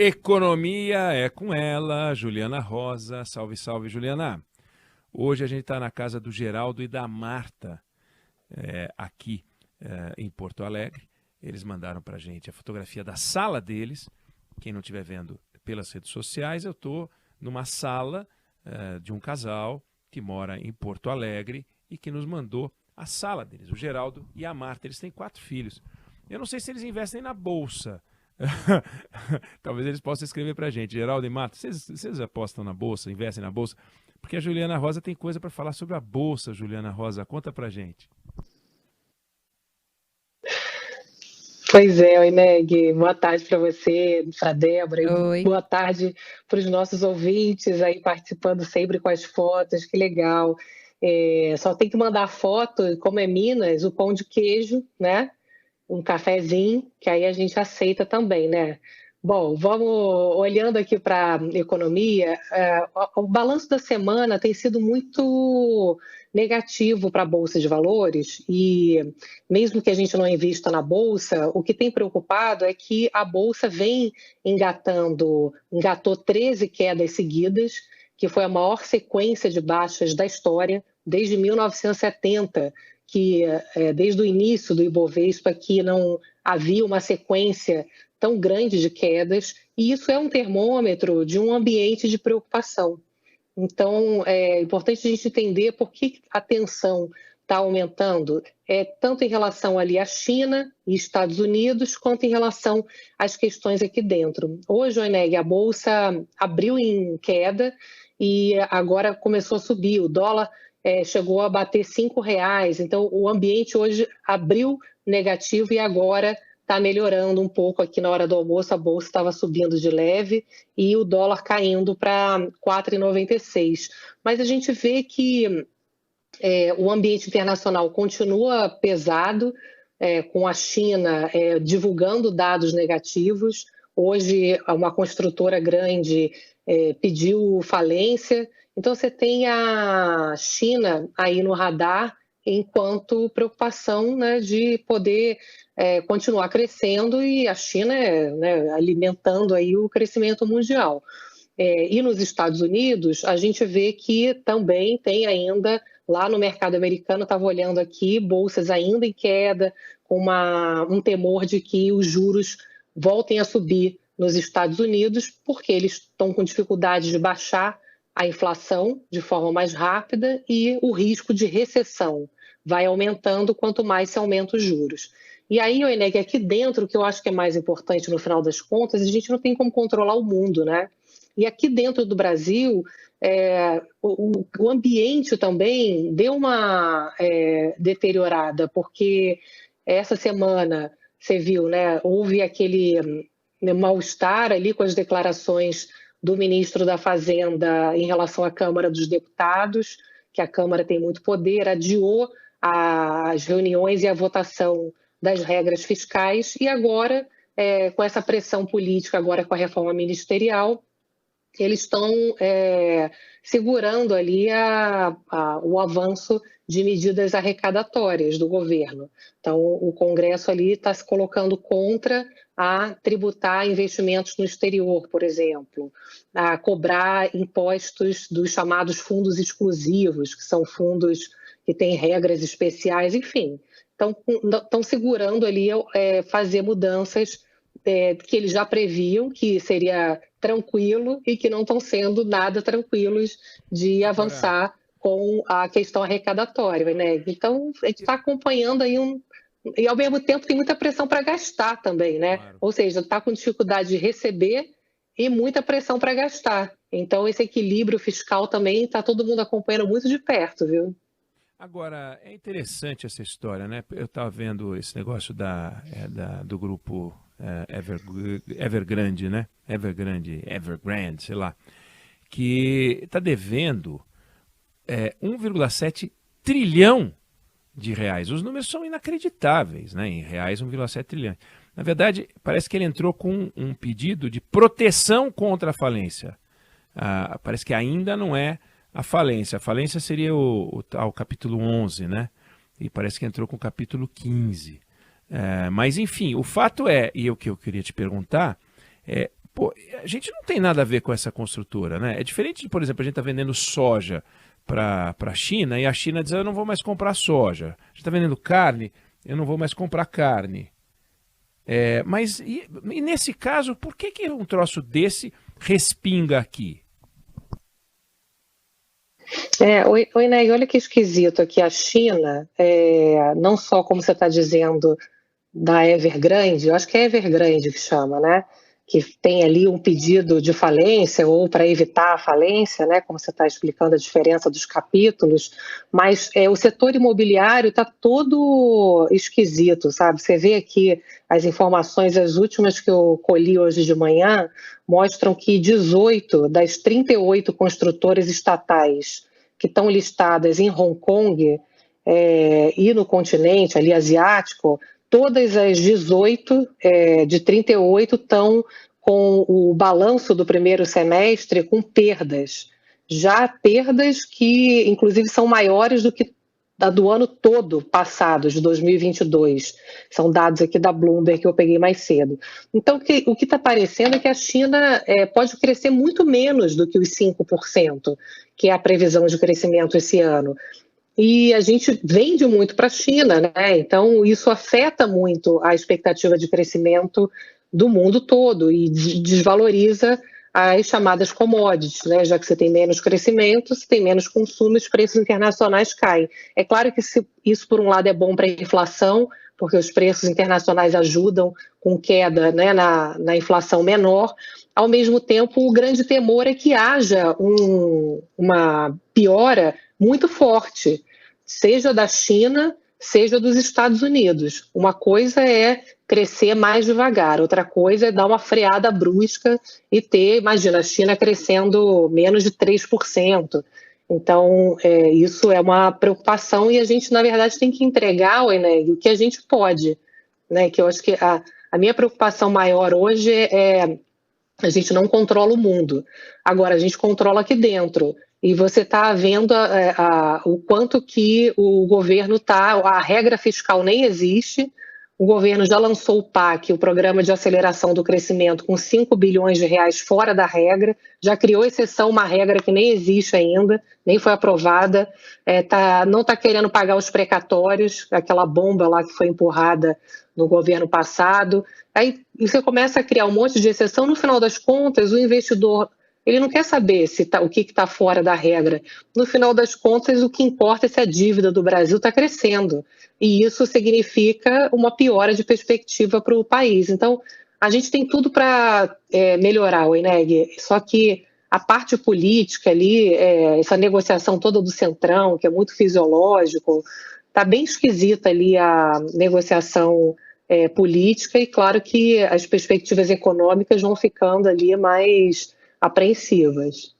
Economia é com ela, Juliana Rosa. Salve, salve, Juliana. Hoje a gente está na casa do Geraldo e da Marta, aqui em Porto Alegre. Eles mandaram para a gente a fotografia da sala deles. Quem não estiver vendo pelas redes sociais, eu estou numa sala de um casal que mora em Porto Alegre e que nos mandou a sala deles, o Geraldo e a Marta. Eles têm 4 filhos. Eu não sei se eles investem na bolsa. Talvez eles possam escrever pra gente. Geraldo e Marta, vocês apostam na bolsa, investem na bolsa? Porque a Juliana Rosa tem coisa para falar sobre a bolsa. Juliana Rosa, conta pra gente. Pois é, Ineg, boa tarde para você, para Débora, e Oi. boa tarde para os nossos ouvintes aí participando sempre com as fotos, que legal. Só tem que mandar foto, como é Minas, o pão de queijo, né? Um cafezinho, que aí a gente aceita também, né? Bom, vamos olhando aqui para a economia, o balanço da semana tem sido muito negativo para a Bolsa de Valores e mesmo que a gente não invista na Bolsa, o que tem preocupado é que a Bolsa vem engatou 13 quedas seguidas, que foi a maior sequência de baixas da história desde 1970, que desde o início do Ibovespa que não havia uma sequência tão grande de quedas, e isso é um termômetro de um ambiente de preocupação. Então, é importante a gente entender por que a tensão está aumentando, tanto em relação ali à China e Estados Unidos, quanto em relação às questões aqui dentro. Hoje, Oneg, a Bolsa abriu em queda e agora começou a subir. O dólar chegou a bater R$ 5, então o ambiente hoje abriu negativo e agora está melhorando um pouco. Aqui na hora do almoço a bolsa estava subindo de leve e o dólar caindo para R$ 4,96. Mas a gente vê que o ambiente internacional continua pesado, com a China divulgando dados negativos. Hoje uma construtora grande pediu falência. Então você tem a China aí no radar enquanto preocupação, né, de poder continuar crescendo, e a China alimentando aí o crescimento mundial. E nos Estados Unidos, a gente vê que também tem ainda, lá no mercado americano, estava olhando aqui, bolsas ainda em queda, com um temor de que os juros voltem a subir nos Estados Unidos, porque eles estão com dificuldade de baixar a inflação de forma mais rápida e o risco de recessão vai aumentando quanto mais se aumenta os juros. E aí, Oneg, aqui dentro, o que eu acho que é mais importante no final das contas, a gente não tem como controlar o mundo, né? E aqui dentro do Brasil, o ambiente também deu uma deteriorada, porque essa semana, você viu, né, houve aquele mal-estar ali com as declarações do ministro da Fazenda em relação à Câmara dos Deputados, que a Câmara tem muito poder, adiou as reuniões e a votação das regras fiscais, e agora, com essa pressão política, agora com a reforma ministerial, eles estão segurando ali o avanço de medidas arrecadatórias do governo. Então, o Congresso ali está se colocando contra a tributar investimentos no exterior, por exemplo, a cobrar impostos dos chamados fundos exclusivos, que são fundos que têm regras especiais, enfim. Então, estão segurando ali fazer mudanças que eles já previam que seria tranquilo e que não estão sendo nada tranquilos de avançar com a questão arrecadatória, né? Então, a gente está acompanhando aí e ao mesmo tempo tem muita pressão para gastar também, né? Claro. Ou seja, está com dificuldade de receber e muita pressão para gastar. Então, esse equilíbrio fiscal também está todo mundo acompanhando muito de perto, viu? Agora, é interessante essa história, né? Eu estava vendo esse negócio do grupo Evergrande, né? Evergrande, sei lá, que está devendo 1,7 trilhão de reais. Os números são inacreditáveis, né? Em reais, 1,7 trilhão. Na verdade, parece que ele entrou com um pedido de proteção contra a falência. Parece que ainda não é a falência. A falência seria o capítulo 11, né? E parece que entrou com o capítulo 15. Mas, enfim, o fato é, e o que eu queria te perguntar, Pô, a gente não tem nada a ver com essa construtora, né? É diferente de, por exemplo, a gente está vendendo soja para a China e a China diz, eu não vou mais comprar soja. A gente está vendendo carne, eu não vou mais comprar carne. Mas e nesse caso, por que um troço desse respinga aqui? Oi, Ney, olha que esquisito aqui. A China, não só como você está dizendo da Evergrande, eu acho que é Evergrande que chama, né? Que tem ali um pedido de falência ou para evitar a falência, né? Como você está explicando a diferença dos capítulos, mas o setor imobiliário está todo esquisito, sabe? Você vê aqui as informações, as últimas que eu colhi hoje de manhã, mostram que 18 das 38 construtoras estatais que estão listadas em Hong Kong e no continente ali asiático, todas as 18 de 38 estão com o balanço do primeiro semestre com perdas. Já perdas que, inclusive, são maiores do que a do ano todo passado, de 2022. São dados aqui da Bloomberg que eu peguei mais cedo. Então, o que está parecendo é que a China pode crescer muito menos do que os 5%, que é a previsão de crescimento esse ano. E a gente vende muito para a China, né? Então isso afeta muito a expectativa de crescimento do mundo todo e desvaloriza as chamadas commodities, né? Já que você tem menos crescimento, você tem menos consumo e os preços internacionais caem. É claro que isso, por um lado, é bom para a inflação, porque os preços internacionais ajudam com queda, né, na inflação menor. Ao mesmo tempo, o grande temor é que haja uma piora muito forte, seja da China, seja dos Estados Unidos. Uma coisa é crescer mais devagar, outra coisa é dar uma freada brusca e imagina, a China crescendo menos de 3%. Então, isso é uma preocupação e a gente, na verdade, tem que entregar, Eneg, o que a gente pode, né? Que eu acho que a minha preocupação maior hoje a gente não controla o mundo. Agora, a gente controla aqui dentro. E você está vendo o quanto que o governo está... A regra fiscal nem existe. O governo já lançou o PAC, o Programa de Aceleração do Crescimento, com 5 bilhões de reais fora da regra. Já criou exceção, uma regra que nem existe ainda, nem foi aprovada. Não está querendo pagar os precatórios, aquela bomba lá que foi empurrada no governo passado. Aí você começa a criar um monte de exceção. No final das contas, o investidor... Ele não quer saber o que está fora da regra. No final das contas, o que importa é se a dívida do Brasil está crescendo. E isso significa uma piora de perspectiva para o país. Então, a gente tem tudo para melhorar, Eneg. Só que a parte política ali, essa negociação toda do Centrão, que é muito fisiológico, está bem esquisita ali a negociação política. E claro que as perspectivas econômicas vão ficando ali mais apreensivas.